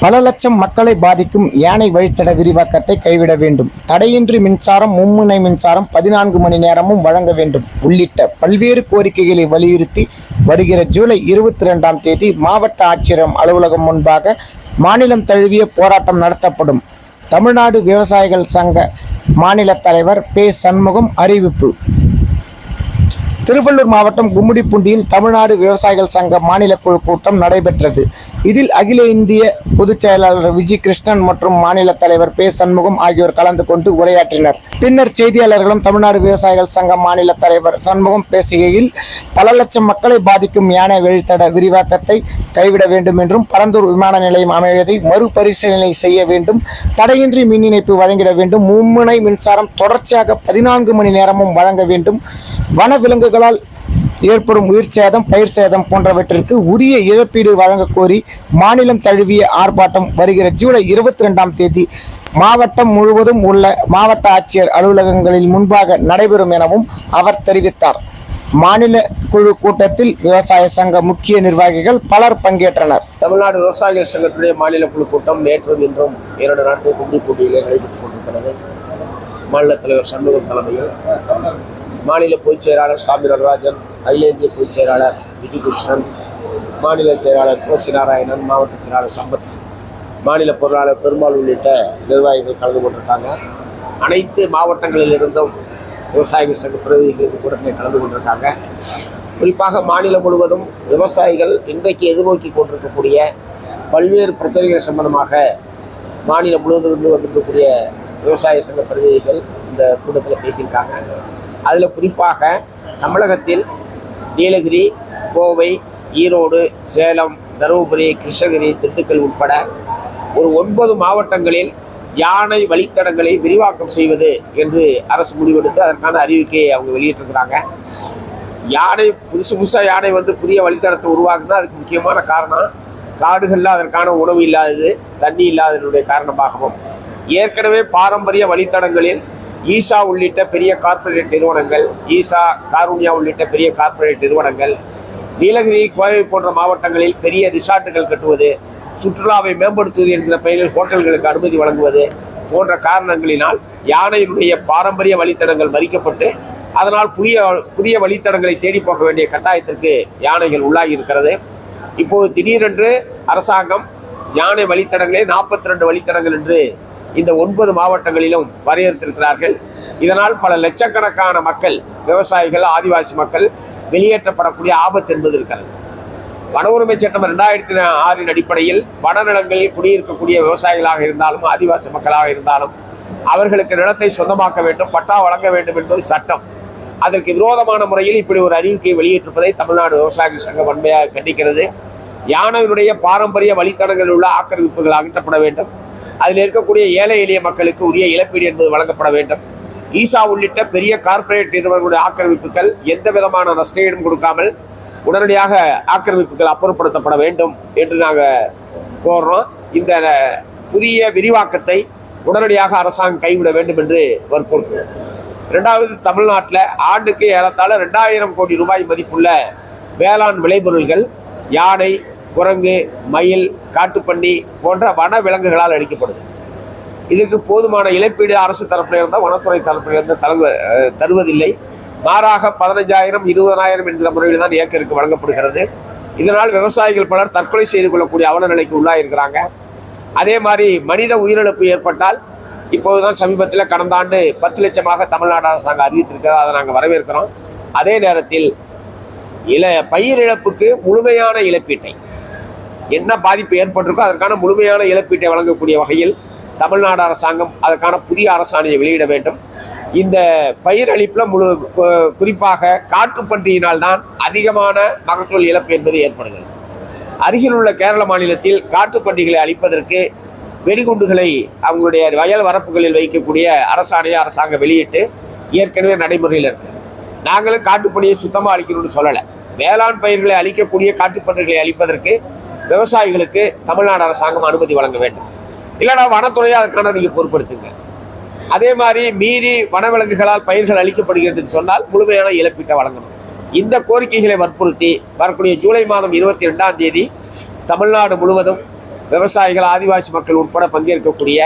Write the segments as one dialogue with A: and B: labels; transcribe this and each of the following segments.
A: பல லட்சம் மக்களை பாதிக்கும் யானை வழித்தட விரிவாக்கத்தை கைவிட வேண்டும். தடையின்றி மின்சாரம், மும்முனை மின்சாரம் 14 மணி நேரமும் வழங்க வேண்டும் உள்ளிட்ட பல்வேறு கோரிக்கைகளை வலியுறுத்தி வருகிற ஜூலை 22ஆம் தேதி மாவட்ட ஆட்சியர் அலுவலகம் முன்பாக மாநிலம் தழுவிய போராட்டம் நடத்தப்படும். தமிழ்நாடு விவசாயிகள் சங்க மாநில தலைவர் பே. சண்முகம் அறிவிப்பு. திருவள்ளூர் மாவட்டம் கும்மிடிப்பூண்டியில் தமிழ்நாடு விவசாயிகள் சங்க மாநில குழு கூட்டம் நடைபெற்றது. இதில் அகில இந்திய பொதுச் செயலாளர் விஜய் கிருஷ்ணன் மற்றும் மாநில தலைவர் பே. சண்முகம் ஆகியோர் கலந்து கொண்டு உரையாற்றினர். பின்னர் செய்தியாளர்களும் தமிழ்நாடு விவசாயிகள் சங்க மாநில தலைவர் சண்முகம் பேசுகையில், பல லட்சம் மக்களை பாதிக்கும் யானை வழித்தட விரிவாக்கத்தை கைவிட வேண்டும் என்றும், பரந்தூர் விமான நிலையம் அமைவதை மறுபரிசீலனை செய்ய வேண்டும், தடையின்றி மின் இணைப்பு வழங்கிட வேண்டும், மும்முனை மின்சாரம் தொடர்ச்சியாக 14 மணி நேரமும் வழங்க வேண்டும், வனவிலங்குகளால் ஏற்படும் உயிர் சேதம், பயிர் சேதம் போன்றவற்றிற்கு உரிய இழப்பீடு வழங்க கோரி மாநிலம் தழுவிய ஆர்ப்பாட்டம் வருகிற ஜூலை 22ஆம் தேதி மாவட்டம் முழுவதும் உள்ள மாவட்ட ஆட்சியர் அலுவலகங்களில் முன்பாக நடைபெறும் எனவும் அவர் தெரிவித்தார். மாநில குழு கூட்டத்தில் விவசாய சங்க முக்கிய நிர்வாகிகள் பலர் பங்கேற்றனர்.
B: தமிழ்நாடு விவசாயிகள் சங்கத்துடைய மாநில குழு கூட்டம் நேற்றும் இன்றும் 2 நாட்கள் கும்மிடிப்பூண்டியில் நடைபெற்றுக் கொண்டிருக்கிறது. மாநில தலைவர் சண்முகம் தலைமையில் மாநில பொதுச் செயலாளர் சாமி நடராஜன், அகில இந்திய பொதுச் செயலாளர் விஜய் கிருஷ்ணன், மாநில செயலாளர் துளசி நாராயணன், மாவட்ட செயலாளர் சம்பத், மாநில பொருளாளர் பெருமாள் உள்ளிட்ட நிர்வாகிகள் கலந்து கொண்டிருக்காங்க. அனைத்து மாவட்டங்களிலிருந்தும் விவசாயிகள் சங்க பிரதிநிதிகள் கூட்டத்தில் கலந்து கொண்டிருக்காங்க. குறிப்பாக மாநிலம் முழுவதும் விவசாயிகள் இன்றைக்கு எதிர்நோக்கி கொண்டிருக்கக்கூடிய பல்வேறு பிரச்சனைகள் சம்பந்தமாக மாநிலம் முழுவதிலிருந்து வந்திருக்கக்கூடிய விவசாய சங்க பிரதிநிதிகள் இந்த கூட்டத்தில் பேசியிருக்காங்க. அதில் குறிப்பாக தமிழகத்தில் நீலகிரி, கோவை, ஈரோடு, சேலம், தருமபுரி, கிருஷ்ணகிரி, திண்டுக்கல் உட்பட ஒரு 9 மாவட்டங்களில் யானை வழித்தடங்களை விரிவாக்கம் செய்வது என்று அரசு முடிவெடுத்து அதற்கான அறிவிக்கையை அவங்க வெளியிட்டிருக்கிறாங்க. யானை புதுசாக யானை வந்து புதிய வழித்தடத்தை உருவாக்குனா அதுக்கு முக்கியமான காரணம் காடுகளில் அதற்கான உணவு இல்லாதது, தண்ணி இல்லாததனுடைய காரணமாகவும், ஏற்கனவே பாரம்பரிய வழித்தடங்களில் ஈசா உள்ளிட்ட பெரிய கார்ப்பரேட் நிறுவனங்கள், ஈசா, காருண்யா உள்ளிட்ட பெரிய கார்ப்பரேட் நிறுவனங்கள் நீலகிரி, கோவை போன்ற மாவட்டங்களில் பெரிய ரிசார்ட்டுகள் கட்டுவது, சுற்றுலாவை மேம்படுத்துவது என்கிற பெயரில் ஹோட்டல்களுக்கு அனுமதி வழங்குவது போன்ற காரணங்களினால் யானையினுடைய பாரம்பரிய வழித்தடங்கள் மறிக்கப்பட்டு அதனால் புதிய வழித்தடங்களை தேடி போக வேண்டிய கட்டாயத்திற்கு யானைகள் உள்ளாகி இருக்கிறது. இப்போது திடீரென்று அரசாங்கம் யானை வழித்தடங்களே 42 வழித்தடங்கள் என்று இந்த 9 மாவட்டங்களிலும் வரையறுத்திருக்கிறார்கள். இதனால் பல லட்சக்கணக்கான மக்கள், விவசாயிகள், ஆதிவாசி மக்கள் வெளியேற்றப்படக்கூடிய ஆபத்து என்பது இருக்கிறது. வன உரிமை சட்டம் 2006 அடிப்படையில் வனநிலங்களில் குடியிருக்கக்கூடிய விவசாயிகளாக இருந்தாலும் ஆதிவாசி மக்களாக இருந்தாலும் அவர்களுக்கு நிலத்தை சொந்தமாக்க வேண்டும், பட்டா வழங்க வேண்டும் என்பது சட்டம். அதற்கு விரோதமான முறையில் இப்படி ஒரு அறிவிக்கை வெளியிட்டிருப்பதை தமிழ்நாடு விவசாயிகள் சங்கம் வன்மையாக கண்டிக்கிறது. யானையினுடைய பாரம்பரிய வழித்தடங்களில் உள்ள ஆக்கிரமிப்புகள் அகற்றப்பட வேண்டும். அதில் இருக்கக்கூடிய ஏழை எளிய மக்களுக்கு உரிய இழப்பீடு என்பது வழங்கப்பட வேண்டும். ஈசா உள்ளிட்ட பெரிய கார்ப்பரேட் நிறுவனங்களுடைய ஆக்கிரமிப்புகள் எந்த விதமான நஷ்டஈடும் கொடுக்காமல் உடனடியாக ஆக்கிரமிப்புகள் அப்புறப்படுத்தப்பட வேண்டும் என்று நாங்கள் கோர்றோம். இந்த புதிய விரிவாக்கத்தை உடனடியாக அரசாங்கம் கைவிட வேண்டும் என்று வற்புறுத்துவோம். 2வது, தமிழ்நாட்டில் ஆண்டுக்கு ஏறத்தாழ 2000 கோடி ரூபாய் மதிப்புள்ள வேளாண் விளைபொருள்கள் யானை, குரங்கு, மயில், காட்டுப்பன்னி போன்ற வன விலங்குகளால் அளிக்கப்படுது. இதற்கு போதுமான இழப்பீடு அரசு தரப்பில் இருந்தால் வனத்துறை தரப்பில் இருந்து தருவதில்லை. மாறாக 15,000, 20,000 என்கிற முறையில் தான் ஏக்கருக்கு வழங்கப்படுகிறது. இதனால் விவசாயிகள் பலர் தற்கொலை செய்து கொள்ளக்கூடிய அவல நிலைக்கு உள்ளாயிருக்கிறாங்க. அதே மாதிரி மனித உயிரிழப்பு ஏற்பட்டால் இப்போதுதான் சமீபத்தில் கடந்த ஆண்டு 10 லட்சமாக தமிழ்நாடு அரசாங்கம் அறிவித்திருக்கிறது. அதை நாங்கள் வரவேற்கிறோம். அதே நேரத்தில் பயிர் இழப்புக்கு முழுமையான இழப்பீட்டை, என்ன பாதிப்பு ஏற்பட்டிருக்கோ அதற்கான முழுமையான இழப்பீட்டை வழங்கக்கூடிய வகையில் தமிழ்நாடு அரசாங்கம் அதற்கான புதிய அரசாணையை வெளியிட வேண்டும். இந்த பயிர் அளிப்பில் குறிப்பாக காட்டுப்பன்றியினால் தான் அதிகமான மகசூல் இழப்பு என்பது ஏற்படுகிறது. அருகில் உள்ள கேரள மாநிலத்தில் காட்டுப்பன்றிகளை அழிப்பதற்கு வெடிகுண்டுகளை அவங்களுடைய வயல் வரப்புகளில் வைக்கக்கூடிய அரசாணையை அரசாங்கம் வெளியிட்டு ஏற்கனவே நடைமுறையில் இருக்கு. நாங்களும் காட்டுப்பன்றியை சுத்தமாக அழிக்கணும்னு சொல்லலை. வேளாண் பயிர்களை அழிக்கக்கூடிய காட்டுப்பன்றிகளை அழிப்பதற்கு விவசாயிகளுக்கு தமிழ்நாடு அரசாங்கம் அனுமதி வழங்க வேண்டும். இல்லைனா வனத்துறையை அதற்கான நீங்கள் பொறுப்படுத்துங்க. அதே மாதிரி மீறி வனவிலங்குகளால் பயிர்கள் அளிக்கப்படுகிறது சொன்னால் முழுமையான இழப்பீட்டை வழங்கணும். இந்த கோரிக்கைகளை வற்புறுத்தி வரக்கூடிய ஜூலை மாதம் 22ஆம் தேதி தமிழ்நாடு முழுவதும் விவசாயிகள், ஆதிவாசி மக்கள் உட்பட பங்கேற்கக்கூடிய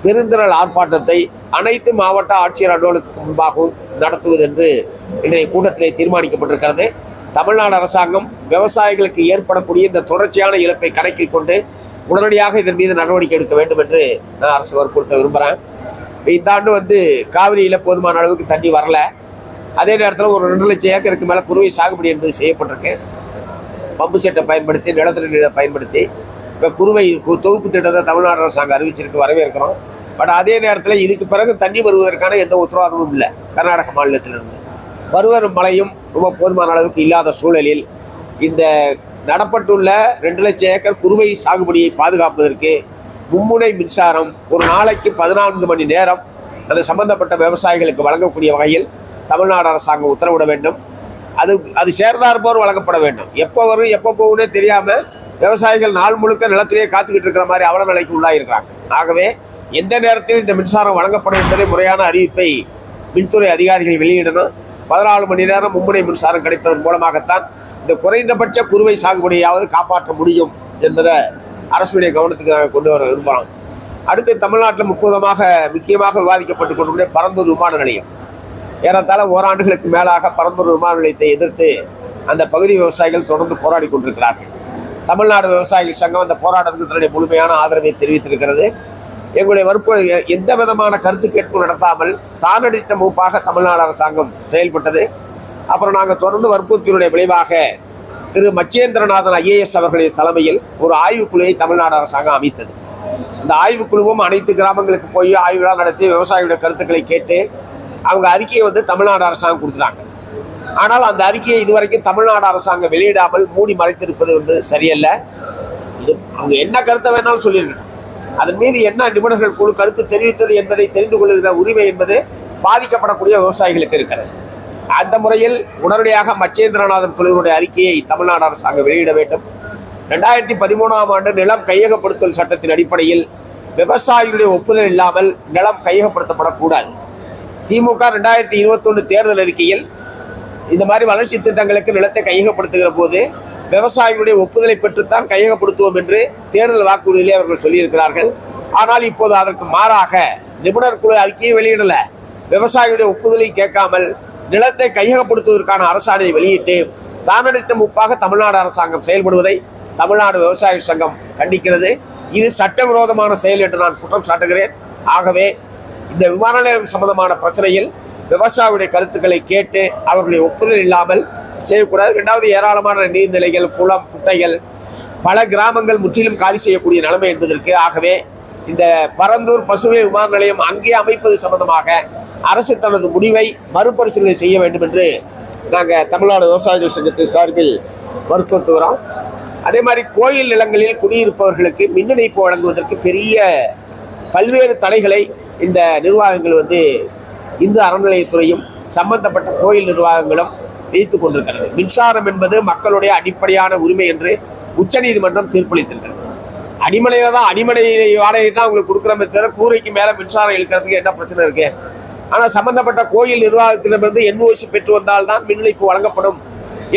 B: பெருந்திரள் ஆர்ப்பாட்டத்தை அனைத்து மாவட்ட ஆட்சியர் அலுவலகத்துக்கு முன்பாகவும் நடத்துவது என்று இன்றைய கூட்டத்திலே தீர்மானிக்கப்பட்டிருக்கிறது. தமிழ்நாடு அரசாங்கம் விவசாயிகளுக்கு ஏற்படக்கூடிய இந்த தொடர்ச்சியான இழப்பை கணக்கில் கொண்டு உடனடியாக இதன் மீது நடவடிக்கை எடுக்க வேண்டும் என்று நான் அரசு வற்புறுத்த விரும்புகிறேன். இந்த ஆண்டு காவிரியில் போதுமான அளவுக்கு தண்ணி வரல. அதே நேரத்தில் ஒரு 2 லட்சம் ஏக்கருக்கு மேலே குறுவை சாகுபடி என்பது செய்யப்பட்டிருக்கு. பம்பு செட்டை பயன்படுத்தி, நிலத்தடி நீரை பயன்படுத்தி இப்போ குறுவை தொகுப்பு திட்டத்தை தமிழ்நாடு அரசாங்கம் அறிவிச்சிருக்கு, வரவேற்கிறோம். பட் அதே நேரத்தில் இதுக்கு பிறகு தண்ணி வருவதற்கான எந்த உத்தரவாதமும் இல்லை. கர்நாடக மாநிலத்திலிருந்து வருவரும் மழையும் ரொம்ப போதுமான அளவுக்கு இல்லாத சூழலில் இந்த நடப்பட்டுள்ள 2 லட்சம் ஏக்கர் குறுவை சாகுபடியை பாதுகாப்பதற்கு மும்முனை மின்சாரம் ஒரு நாளைக்கு 14 மணி நேரம் அந்த சம்பந்தப்பட்ட விவசாயிகளுக்கு வழங்கக்கூடிய வகையில் தமிழ்நாடு அரசாங்கம் உத்தரவிட வேண்டும். அது சேர்ந்தாற்போர் வழங்கப்பட வேண்டும். எப்போ வரும் எப்போ போகும்னே தெரியாமல் விவசாயிகள் நாள் முழுக்க நிலத்திலேயே காத்துக்கிட்டு இருக்கிற மாதிரி அவல நிலைக்கு உள்ளாயிருக்கிறாங்க. ஆகவே எந்த நேரத்தில் இந்த மின்சாரம் வழங்கப்படும் என்பதை முறையான அறிவிப்பை மின்துறை அதிகாரிகள் வெளியிடணும். 14 மணி நேரம் மும்முனை மின்சாரம் கிடைப்பதன் மூலமாகத்தான் இந்த குறைந்தபட்ச குறுவை சாகுபடியாவது காப்பாற்ற முடியும் என்பதை அரசுடைய கவனத்துக்கு நாங்கள் கொண்டு வர விரும்பலாம். அடுத்து தமிழ்நாட்டில் முக்கியமாக விவாதிக்கப்பட்டு கொண்டிருக்கிற பரந்தூர் விமான நிலையம். ஏறத்தாழ ஓராண்டுகளுக்கு மேலாக பரந்தூர் விமான நிலையத்தை எதிர்த்து அந்த பகுதி விவசாயிகள் தொடர்ந்து போராடி கொண்டிருக்கிறார்கள். தமிழ்நாடு விவசாயிகள் சங்கம் அந்த போராட்டத்துக்கு தன்னுடைய முழுமையான ஆதரவை தெரிவித்திருக்கிறது. எங்களுடைய எந்த விதமான கருத்து கேட்பு நடத்தாமல் தானடித்த மூப்பாக தமிழ்நாடு அரசாங்கம் செயல்பட்டது. அப்புறம் நாங்கள் தொடர்ந்து வற்புறுத்தினுடைய விளைவாக திரு மச்சேந்திரநாதன் IAS அவர்களின் தலைமையில் ஒரு ஆய்வுக்குழுவை தமிழ்நாடு அரசாங்கம் அமைத்தது. அந்த ஆய்வுக்குழுவும் அனைத்து கிராமங்களுக்கு போய் ஆய்வுலாம் நடத்தி விவசாயிகளுடைய கருத்துக்களை கேட்டு அவங்க அறிக்கையை தமிழ்நாடு அரசாங்கம் கொடுத்துட்டாங்க. ஆனால் அந்த அறிக்கையை இதுவரைக்கும் தமிழ்நாடு அரசாங்கம் வெளியிடாமல் மூடி மறைத்திருப்பது சரியல்ல. இது அவங்க என்ன கருத்தை வேணாலும் சொல்லியிருக்கணும். அதன் மீது என்ன நிபுணர்கள் குழு கருத்து தெரிவித்தது என்பதை தெரிந்து கொள்கிற உரிமை என்பது பாதிக்கப்படக்கூடிய விவசாயிகளுக்கு இருக்கிறது. அந்த முறையில் உடனடியாக மச்சேந்திரநாதன் குழுவினுடைய அறிக்கையை தமிழ்நாடு அரசாங்கம் வெளியிட வேண்டும். 2013ஆம் ஆண்டு நிலம் கையகப்படுத்தல் சட்டத்தின் அடிப்படையில் விவசாயிகளுடைய ஒப்புதல் இல்லாமல் நிலம் கையகப்படுத்தப்படக்கூடாது. திமுக 2021 தேர்தல் அறிக்கையில் இந்த மாதிரி வளர்ச்சி திட்டங்களுக்கு நிலத்தை கையகப்படுத்துகிற போது விவசாயிகளுடைய ஒப்புதலை பெற்றுத்தான் கையகப்படுத்துவோம் என்று தேர்தல் வாக்குறுதியிலே அவர்கள் சொல்லியிருக்கிறார்கள். ஆனால் இப்போது அதற்கு மாறாக நிபுணர் குழு அறிக்கையை வெளியிடல, விவசாயிகளுடைய ஒப்புதலை கேட்காமல் நிலத்தை கையகப்படுத்துவதற்கான அரசாணையை வெளியிட்டு தானடித்த மூப்பாக தமிழ்நாடு அரசாங்கம் செயல்படுவதை தமிழ்நாடு விவசாய சங்கம் கண்டிக்கிறது. இது சட்டவிரோதமான செயல் என்று நான் குற்றம் சாட்டுகிறேன். ஆகவே இந்த விமான நிலையம் சம்பந்தமான பிரச்சனையில் விவசாயிகளுடைய கருத்துக்களை கேட்டு அவர்களுடைய ஒப்புதல் இல்லாமல் செய்யக்கூடாது. 2வது, ஏராளமான நீர்நிலைகள், குளம், குட்டைகள், பல கிராமங்கள் முற்றிலும் காலி செய்யக்கூடிய நிலைமை என்பதற்கு. ஆகவே இந்த பரந்தூர் பசுமை விமான நிலையம் அங்கே அமைப்பது சம்பந்தமாக அரசு தனது முடிவை மறுபரிசீலனை செய்ய வேண்டும் என்று நாங்கள் தமிழ்நாடு விவசாயிகள் சங்கத்தின் சார்பில் வற்புறுத்துகிறோம். அதே மாதிரி கோயில் நிலங்களில் குடியிருப்பவர்களுக்கு மின் இணைப்பு வழங்குவதற்கு பல்வேறு தடைகளை இந்த நிர்வாகங்கள் இந்து அறநிலையத்துறையும் சம்பந்தப்பட்ட கோயில் நிர்வாகங்களும் வைத்து கொண்டிருக்கிறது. மின்சாரம் என்பது மக்களுடைய அடிப்படையான உரிமை என்று உச்சநீதிமன்றம் தீர்ப்பளித்திருக்கிறது. அடிமனையில தான் அடிமனை வாடகை தான் உங்களுக்கு கொடுக்குறமே தவிர கூரைக்கு மேலே மின்சாரம் இழுக்கிறதுக்கு என்ன பிரச்சனை இருக்கு? ஆனால் சம்பந்தப்பட்ட கோயில் நிர்வாகத்திடமிருந்து NOC பெற்று வந்தால்தான் மின் இணைப்பு வழங்கப்படும்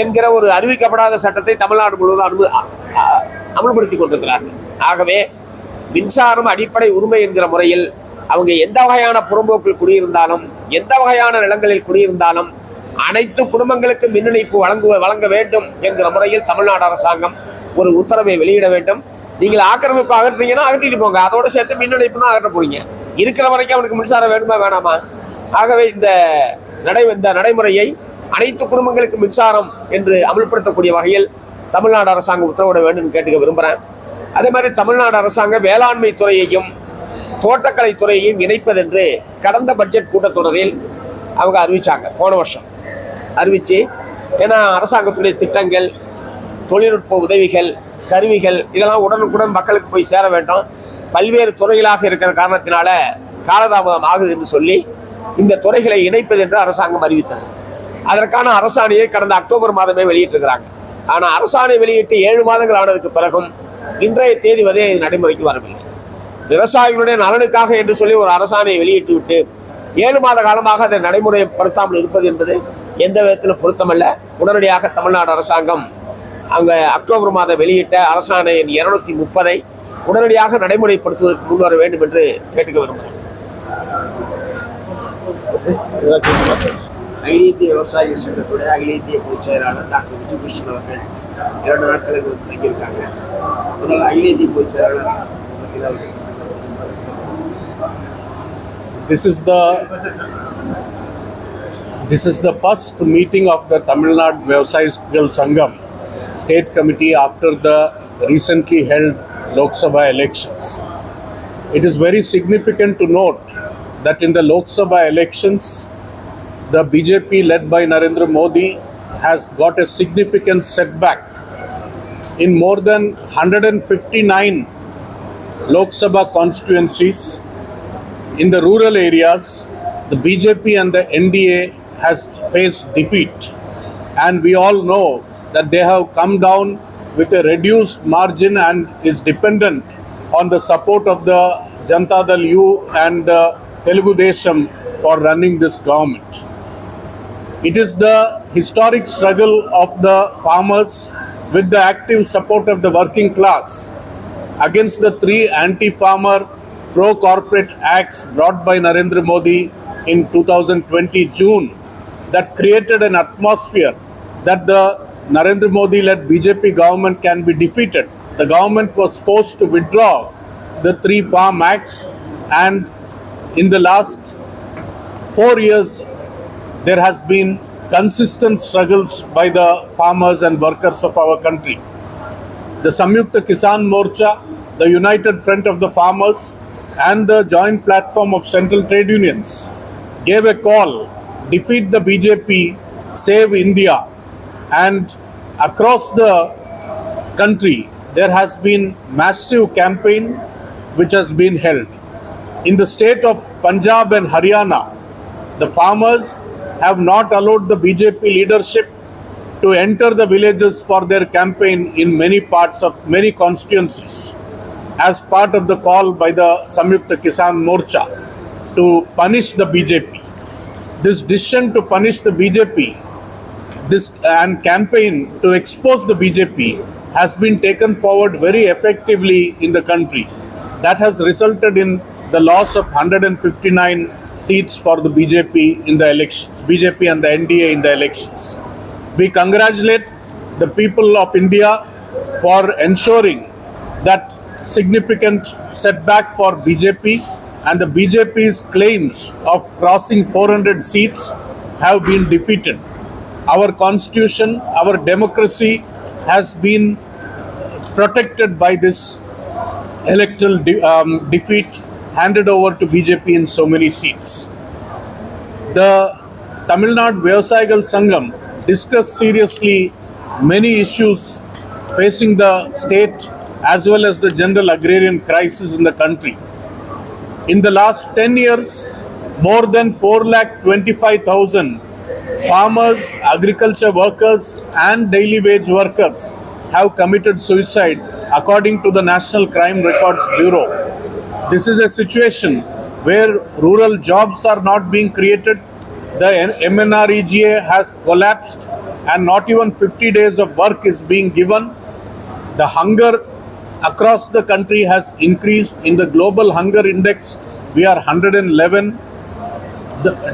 B: என்கிற ஒரு அறிவிக்கப்படாத சட்டத்தை தமிழ்நாடு முழுவதும் அமல்படுத்தி கொண்டிருக்கிறார்கள். ஆகவே மின்சாரம் அடிப்படை உரிமை என்கிற முறையில் அவங்க எந்த வகையான புறம்போக்கில் குடியிருந்தாலும், எந்த வகையான நிலங்களில் குடியிருந்தாலும் அனைத்து குடும்பங்களுக்கு மின் இணைப்பு வழங்க வேண்டும் என்கிற முறையில் தமிழ்நாடு அரசாங்கம் ஒரு உத்தரவை வெளியிட வேண்டும். நீங்கள் ஆக்கிரமிப்பு அகற்றீங்கன்னா அகற்றிட்டு போங்க, அதோட சேர்த்து மின் இணைப்பு தான் அகற்ற போறீங்க. இருக்கிற வரைக்கும் அவனுக்கு மின்சாரம் வேணுமா வேணாமா? ஆகவே இந்த நடைமுறையை அனைத்து குடும்பங்களுக்கு மின்சாரம் என்று அமல்படுத்தக்கூடிய வகையில் தமிழ்நாடு அரசாங்கம் உத்தரவிட வேண்டும் கேட்டுக்க விரும்புகிறேன். அதே மாதிரி தமிழ்நாடு அரசாங்கம் வேளாண்மை துறையையும் தோட்டக்கலை துறையையும் இணைப்பதென்று கடந்த பட்ஜெட் கூட்டத்தொடரில் அவங்க அறிவிச்சாங்க. போன வருஷம் அறிவிச்சு, ஏன்னா அரசாங்கத்துடைய திட்டங்கள், தொழில்நுட்ப உதவிகள், கருவிகள் இதெல்லாம் உடனுக்குடன் மக்களுக்கு போய் சேர வேண்டும். பல்வேறு துறைகளாக இருக்கிற காரணத்தினால காலதாமதம் ஆகுது என்று சொல்லி இந்த துறைகளை இணைப்பது என்று அரசாங்கம் அறிவித்தது. அதற்கான அரசாணையை கடந்த அக்டோபர் மாதமே வெளியிட்டிருக்கிறாங்க. ஆனால் அரசாணை வெளியிட்டு 7 மாதங்கள் ஆனதுக்கு பிறகும் இன்றைய தேதி வரை இது நடைமுறைக்கு வரவில்லை. விவசாயிகளுடைய நலனுக்காக என்று சொல்லி ஒரு அரசாணையை வெளியிட்டு விட்டு 7 மாத காலமாக அதை நடைமுறைப்படுத்தாமல் இருப்பது என்பது எந்த விதத்தில் பொருத்தமல்ல. உடனடியாக தமிழ்நாடு அரசாங்கம் அங்கே அக்டோபர் மாதம் வெளியிட்ட அரசாணையின் 230 உடனடியாக நடைமுறைப்படுத்துவதற்கு முன்வர வேண்டும் என்று கேட்டுக்க விரும்புகிறேன். அகில இந்திய விவசாயிகள் சங்கத்துடைய அகில இந்திய பொதுச் செயலாளர் டாக்டர் விஜய் கிருஷ்ணன் அவர்கள் 2 நாட்களுக்கு தங்கியிருக்காங்க. முதல்ல அகில இந்திய பொதுச் செயலாளர்
C: This is the first meeting of the Tamil Nadu Vyavasayikal Sangam State Committee after the recently held Lok Sabha elections. It is very significant to note that in the Lok Sabha elections, the BJP led by Narendra Modi has got a significant setback. In more than 159 Lok Sabha constituencies, in the rural areas, the BJP and the NDA has faced defeat. And we all know that they have come down with a reduced margin and is dependent on the support of the Janata Dal U and Telugu Desam for running this government. It is the historic struggle of the farmers with the active support of the working class against the 3 anti-farmer pro-corporate acts brought by Narendra Modi in 2020 June that created an atmosphere that the Narendra Modi-led BJP government can be defeated. The government was forced to withdraw the 3 farm acts, and in the last 4 years there has been consistent struggles by the farmers and workers of our country. The Samyukta Kisan Morcha, the United Front of the Farmers, and the Joint Platform of Central Trade Unions gave a call, defeat the BJP, save India. And across the country, there has been massive campaign which has been held. In the state of Punjab and Haryana, the farmers have not allowed the BJP leadership to enter the villages for their campaign in many parts of many constituencies as part of the call by the Samyukta Kisan Morcha to punish the BJP. This decision to punish the BJP and campaign to expose the BJP has been taken forward very effectively in the country. That has resulted in the loss of 159 seats for the BJP in the elections, BJP and the NDA in the elections. We congratulate the people of India for ensuring that significant setback for BJP, and the BJP's claims of crossing 400 seats have been defeated. Our constitution, our democracy has been protected by this electoral defeat handed over to BJP in so many seats. The Tamil Nadu Vyavasayikal Sangam discussed seriously many issues facing the state as well as the general agrarian crisis in the country. In the last 10 years, more than 4,25,000 farmers, agriculture workers and daily wage workers have committed suicide according to the National Crime Records Bureau. This is a situation where rural jobs are not being created. The MNREGA has collapsed and not even 50 days of work is being given. The hunger across the country has increased. In the global hunger index, we are 111.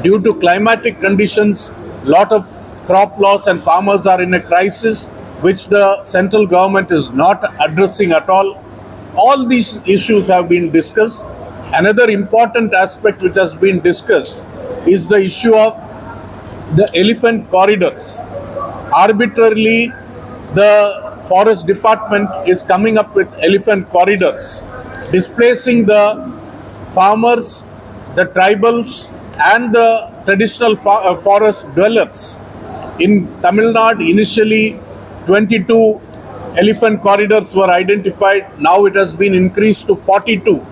C: Due to climatic conditions, lot of crop loss and farmers are in a crisis which the central government is not addressing at all. All these issues have been discussed. Another important aspect which has been discussed is the issue of the elephant corridors. Arbitrarily, the forest department is coming up with elephant corridors, displacing the farmers, the tribals and the traditional forest dwellers. In Tamil Nadu, initially 22 elephant corridors were identified. Now it has been increased to 42,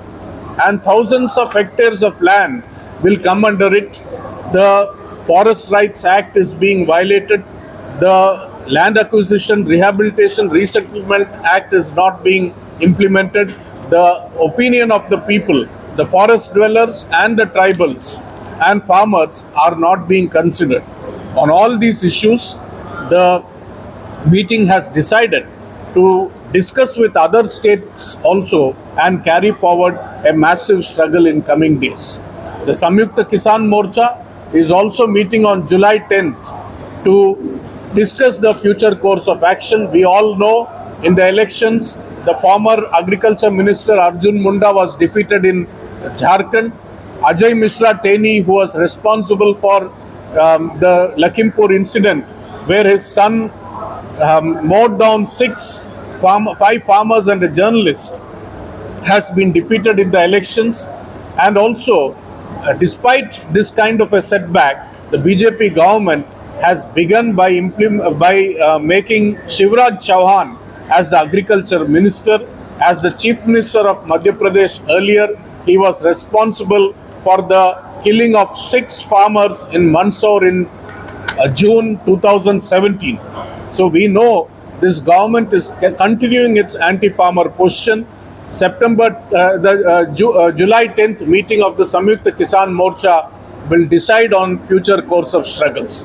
C: and thousands of hectares of land will come under it. The Forest Rights Act is being violated. The Land Acquisition, Rehabilitation, Resettlement Act is not being implemented. The opinion of the people, the forest dwellers and the tribals and farmers are not being considered. On all these issues, the meeting has decided to discuss with other states also and carry forward a massive struggle in coming days. The Samyukta Kisan Morcha is also meeting on July 10th to discuss the future course of action. We all know in the elections, the former Agriculture Minister Arjun Munda was defeated in Jharkhand. Ajay Mishra Teni, who was responsible for the Lakhimpur incident, where his son mowed down 5 farmers and a journalist, has been defeated in the elections. And also, despite this kind of a setback, the BJP government has begun by making Shivraj Chauhan as the agriculture minister. As the chief minister of Madhya Pradesh earlier, he was responsible for the killing of 6 farmers in Mandsaur in June 2017. So we know this government is continuing its anti-farmer position. July 10th meeting of the Samyukta Kisan Morcha will decide on future course of struggles.